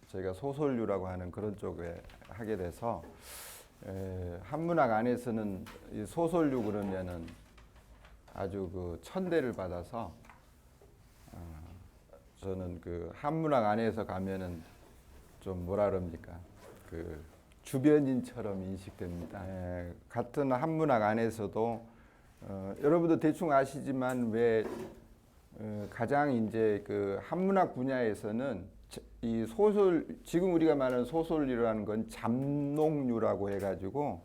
저희가 소설류라고 하는 그런 쪽에 하게 돼서 한문학 안에서는 이 소설류 그러면은 아주 그 천대를 받아서 저는 그 한문학 안에서 가면은 좀 뭐라 그럽니까 그 주변인처럼 인식됩니다. 같은 한문학 안에서도 여러분도 대충 아시지만 왜 가장 이제 그 한문학 분야에서는 이 소설 지금 우리가 말하는 소설류라는 건 잡농류라고 해가지고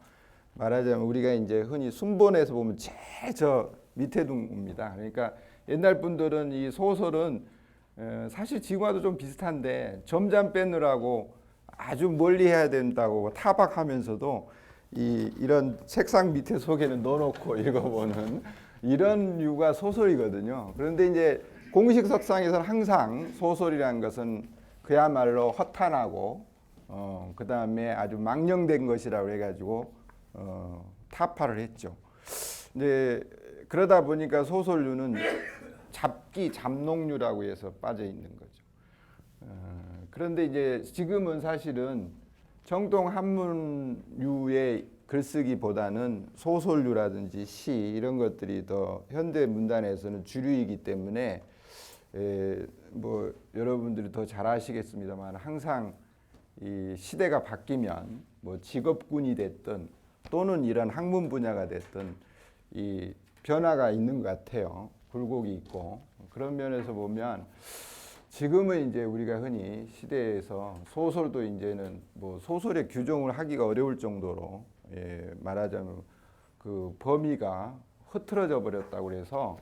말하자면 우리가 이제 흔히 순본에서 보면 제일 저 밑에 둡니다. 그러니까 옛날 분들은 이 소설은 사실 지금과도 좀 비슷한데 점잠 빼느라고 아주 멀리 해야 된다고 타박하면서도 이런 책상 밑에 속에는 넣어놓고 읽어보는 이런 류가 소설이거든요. 그런데 이제 공식 석상에서는 항상 소설이라는 것은 그야말로 허탄하고 그 다음에 아주 망령된 것이라고 해가지고 타파를 했죠. 이제 그러다 보니까 소설류는 잡농류라고 해서 빠져 있는 거죠. 그런데 이제 지금은 사실은 정통 한문류의 글쓰기보다는 소설류라든지 시 이런 것들이 더 현대 문단에서는 주류이기 때문에 뭐 여러분들이 더 잘 아시겠습니다만 항상 이 시대가 바뀌면 뭐 직업군이 됐든 또는 이런 학문 분야가 됐든 이 변화가 있는 것 같아요. 굴곡이 있고 그런 면에서 보면 지금은 이제 우리가 흔히 시대에서 소설도 이제는 뭐 소설의 규정을 하기가 어려울 정도로 말하자면 그 범위가 흐트러져 버렸다고 그래서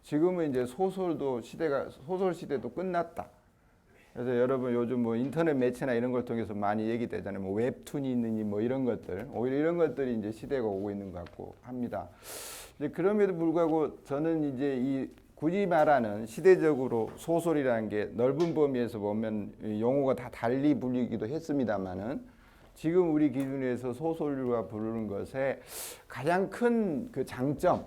지금은 이제 소설 시대도 끝났다. 그래서 여러분 요즘 뭐 인터넷 매체나 이런 걸 통해서 많이 얘기되잖아요. 뭐 웹툰이 있느니 뭐 이런 것들 오히려 이런 것들이 이제 시대가 오고 있는 것 같고 합니다. 이제 그럼에도 불구하고 저는 이제 이 굳이 말하는 시대적으로 소설이라는 게 넓은 범위에서 보면 용어가 다 달리 불리기도 했습니다만은 지금 우리 기준에서 소설류가 부르는 것의 가장 큰 그 장점은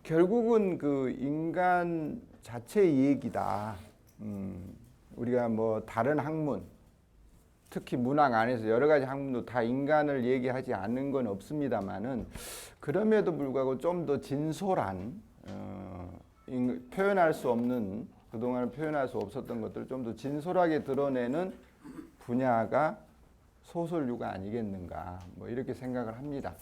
결국은 그 인간 자체의 얘기다. 우리가 뭐 다른 학문, 특히 문학 안에서 여러 가지 학문도 다 인간을 얘기하지 않는 건 없습니다만은 그럼에도 불구하고 좀 더 진솔한 표현할 수 없는 그동안 표현할 수 없었던 것들을 좀 더 진솔하게 드러내는 분야가 소설류가 아니겠는가 뭐 이렇게 생각을 합니다.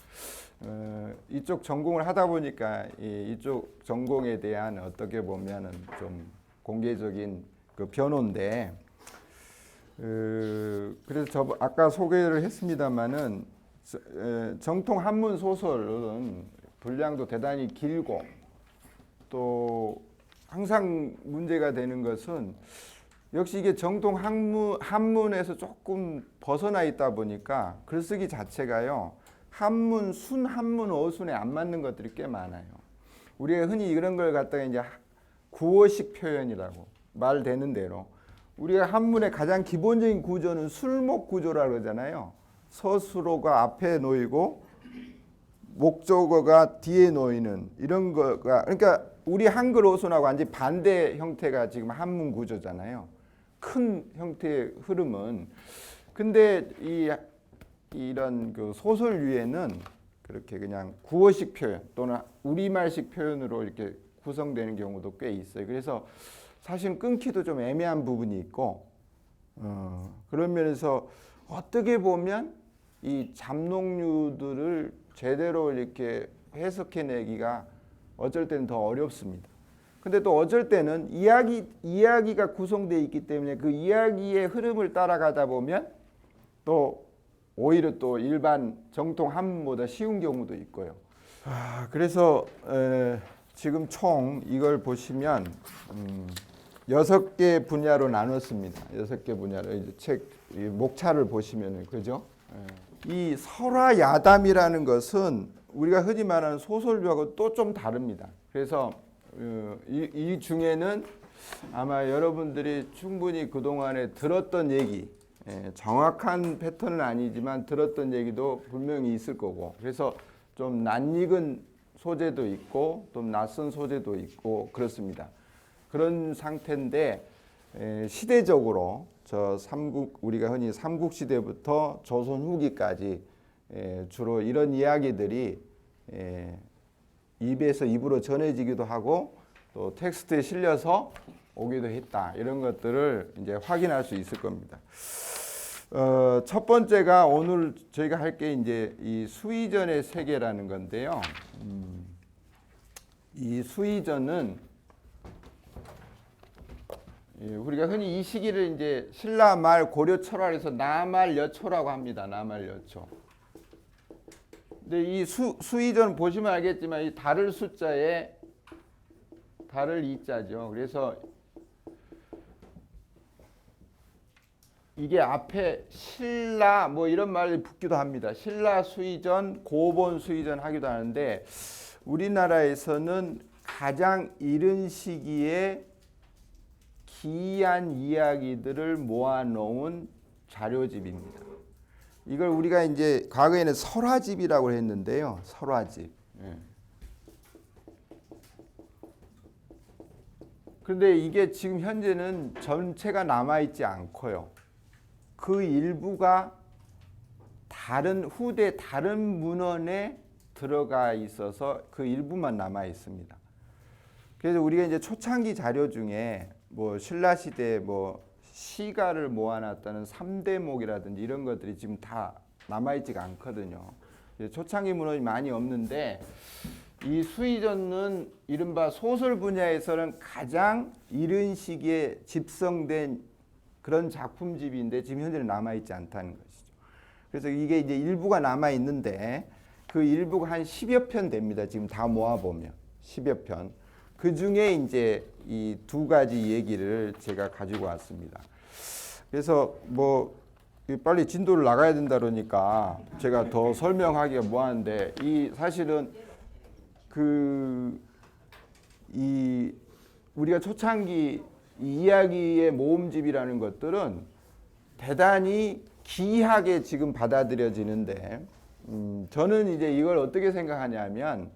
이쪽 전공을 하다 보니까 이쪽 전공에 대한 어떻게 보면은 좀 공개적인 그 변호인데 그래서 아까 소개를 했습니다마는 정통 한문 소설은 분량도 대단히 길고 또 항상 문제가 되는 것은 역시 이게 정통 한문에서 조금 벗어나 있다 보니까 글쓰기 자체가요 순한문 어순에 안 맞는 것들이 꽤 많아요. 우리가 흔히 이런 걸 갖다가 이제 구어식 표현이라고 말되는 대로 우리가 한문의 가장 기본적인 구조는 술목 구조라고 그러잖아요. 서술어가 앞에 놓이고 목적어가 뒤에 놓이는 이런 거가 그러니까 우리 한글 어순하고 완전히 반대 형태가 지금 한문 구조잖아요. 큰 형태의 흐름은 근데 이런 그 소설류에는 그렇게 그냥 구어식 표현 또는 우리말식 표현으로 이렇게 구성되는 경우도 꽤 있어요. 그래서 사실 끊기도 좀 애매한 부분이 있고 그런 면에서 어떻게 보면 이 잡농류들을 제대로 이렇게 해석해내기가 어쩔 때는 더 어렵습니다. 근데 또 어쩔 때는 이야기가 구성되어 있기 때문에 그 이야기의 흐름을 따라가다 보면 또 오히려 또 일반 정통 한문보다 쉬운 경우도 있고요. 그래서 지금 총 이걸 보시면 6개 분야로 나눴습니다. 6개 분야로 이제 책 목차를 보시면은 그죠? 이 설화야담이라는 것은 우리가 흔히 말하는 소설류하고 또 좀 다릅니다. 그래서 이 중에는 아마 여러분들이 충분히 그동안에 들었던 얘기 정확한 패턴은 아니지만 들었던 얘기도 분명히 있을 거고 그래서 좀 낯익은 소재도 있고 좀 낯선 소재도 있고 그렇습니다. 그런 상태인데 시대적으로 저 삼국 우리가 흔히 삼국 시대부터 조선 후기까지 주로 이런 이야기들이 입에서 입으로 전해지기도 하고 또 텍스트에 실려서 오기도 했다. 이런 것들을 이제 확인할 수 있을 겁니다. 첫 번째가 오늘 저희가 할 게 이제 이 수의전의 세계라는 건데요. 이 수의전은 우리가 흔히 이 시기를 이제 신라 말 고려 철화에서 나말 여초라고 합니다. 나말 여초. 근데 이 수의전 보시면 알겠지만 이 달을 숫자에 달을 이자죠. 그래서 이게 앞에 신라 뭐 이런 말이 붙기도 합니다. 신라 수의전, 고본 수의전 하기도 하는데 우리나라에서는 가장 이른 시기에 기이한 이야기들을 모아놓은 자료집입니다. 이걸 우리가 이제 과거에는 설화집이라고 했는데요. 설화집. 그런데 이게 지금 현재는 전체가 남아있지 않고요. 그 일부가 후대 다른 문헌에 들어가 있어서 그 일부만 남아 있습니다. 그래서 우리가 이제 초창기 자료 중에 뭐 신라 시대 뭐 시가를 모아놨다는 삼대목이라든지 이런 것들이 지금 다 남아있지가 않거든요. 초창기 문헌이 많이 없는데 이 수의전은 이른바 소설 분야에서는 가장 이른 시기에 집성된 그런 작품집인데 지금 현재는 남아있지 않다는 것이죠. 그래서 이게 이제 일부가 남아있는데 그 일부가 한 10여 편 됩니다. 지금 다 모아보면 10여 편. 그 중에 이제 이 두 가지 얘기를 제가 가지고 왔습니다. 그래서 뭐 빨리 진도를 나가야 된다 그러니까 제가 더 설명하기가 뭐하는데 이 사실은 이 우리가 초창기 이 이야기의 모음집이라는 것들은 대단히 기이하게 지금 받아들여지는데 저는 이제 이걸 어떻게 생각하냐면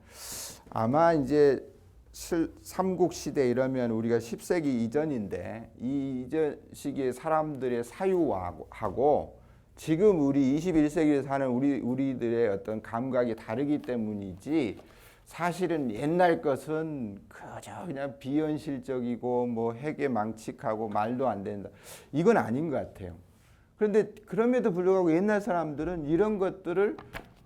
아마 이제 삼국 시대 이러면 우리가 10세기 이전인데 이 이전 시기의 사람들의 사유하고 지금 우리 21세기에 사는 우리들의 어떤 감각이 다르기 때문이지 사실은 옛날 것은 그저 그냥 비현실적이고 뭐 핵에 망측하고 말도 안 된다. 이건 아닌 것 같아요. 그런데 그럼에도 불구하고 옛날 사람들은 이런 것들을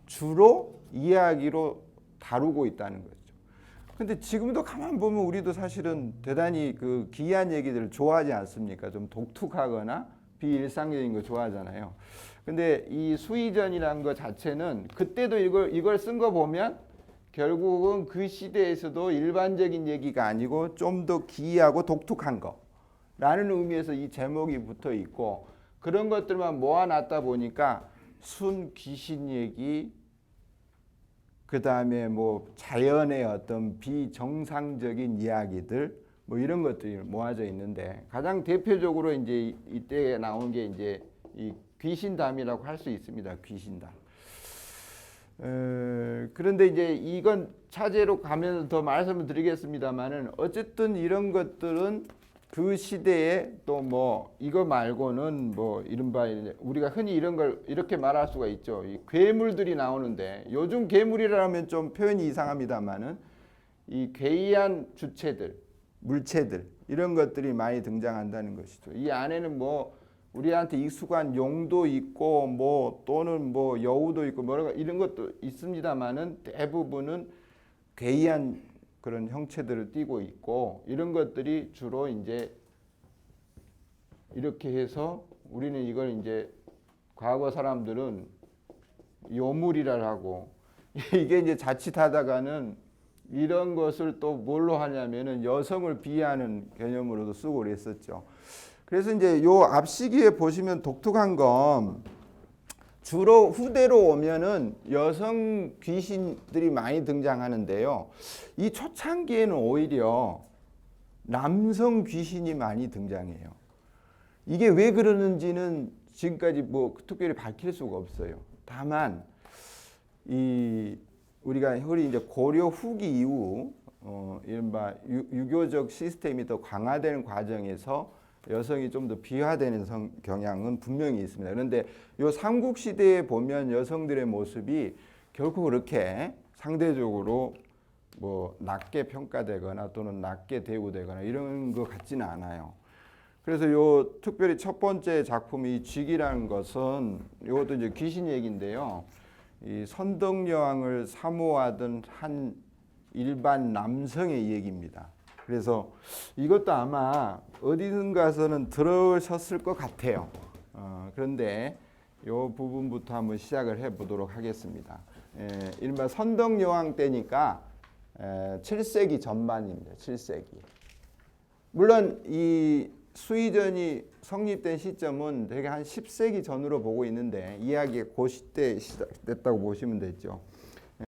주로 이야기로 다루고 있다는 거죠. 근데 지금도 가만 보면 우리도 사실은 대단히 그 기이한 얘기들을 좋아하지 않습니까? 좀 독특하거나 비일상적인 거 좋아하잖아요. 근데 이 수의전이라는 것 자체는 그때도 이걸 쓴 거 보면 결국은 그 시대에서도 일반적인 얘기가 아니고 좀 더 기이하고 독특한 거라는 의미에서 이 제목이 붙어 있고 그런 것들만 모아놨다 보니까 순 귀신 얘기 그 다음에 뭐 자연의 어떤 비정상적인 이야기들 뭐 이런 것들이 모아져 있는데 가장 대표적으로 이제 이때 나온 게 이제 이 귀신담이라고 할 수 있습니다. 귀신담. 그런데 이제 이건 차제로 가면서 더 말씀을 드리겠습니다만은 어쨌든 이런 것들은 그 시대에 또 뭐 이거 말고는 뭐 이른바 우리가 흔히 이런 걸 이렇게 말할 수가 있죠. 이 괴물들이 나오는데 요즘 괴물이라면 좀 표현이 이상합니다만은 이 괴이한 주체들, 물체들 이런 것들이 많이 등장한다는 것이죠. 이 안에는 뭐 우리한테 익숙한 용도 있고 뭐 또는 뭐 여우도 있고 뭐 이런 것도 있습니다만은 대부분은 괴이한 그런 형체들을 띠고 있고 이런 것들이 주로 이제 이렇게 해서 우리는 이걸 이제 과거 사람들은 요물이라 하고 이게 이제 자칫하다가는 이런 것을 또 뭘로 하냐면은 여성을 비하하는 개념으로도 쓰고 그랬었죠. 그래서 이제 요 앞시기에 보시면 독특한 건 주로 후대로 오면은 여성 귀신들이 많이 등장하는데요. 이 초창기에는 오히려 남성 귀신이 많이 등장해요. 이게 왜 그러는지는 지금까지 뭐 특별히 밝힐 수가 없어요. 다만 우리가 흔히 이제 고려 후기 이후 이른바 유교적 시스템이 더 강화되는 과정에서 여성이 좀 더 비하되는 경향은 분명히 있습니다. 그런데 요 삼국 시대에 보면 여성들의 모습이 결코 그렇게 상대적으로 뭐 낮게 평가되거나 또는 낮게 대우되거나 이런 것 같지는 않아요. 그래서 요 특별히 첫 번째 작품이 쥐기라는 것은 이것도 이제 귀신 얘기인데요. 이 선덕여왕을 사모하던 한 일반 남성의 얘기입니다. 그래서 이것도 아마 어디든가서는 들으셨을 것 같아요. 그런데 이 부분부터 한번 시작을 해보도록 하겠습니다. 이른바 선덕여왕 때니까 7세기 전반입니다. 7세기. 물론 이 수의전이 성립된 시점은 되게 한 10세기 전으로 보고 있는데 이야기가 그 시대에 시작됐다고 보시면 되죠.